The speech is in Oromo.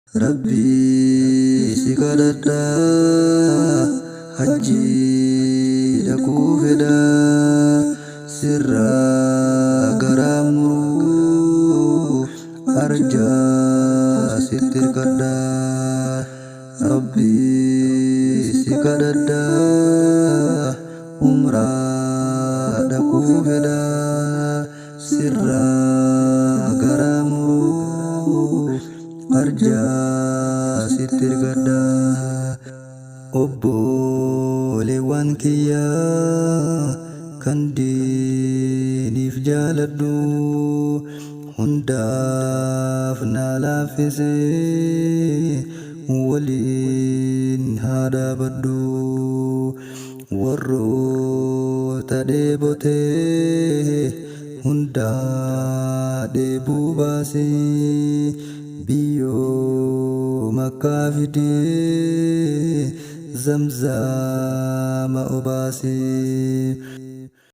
Rabbi sikadada haji dhaquu fedha sirraa garamuru arjaa sitti hirkadha. Rabbi sikadada umraa dhaquu fedha sirraa garamuru arjaa sitti hirkadha. Obboleewwan kiyyaa kan diiniif jaaladhu hundaaf na laaffise waliin haa dhaabadhu. Warroota dheebotee hundaa dheebuu baase biyyoo makkaa fidee zamzama obaase.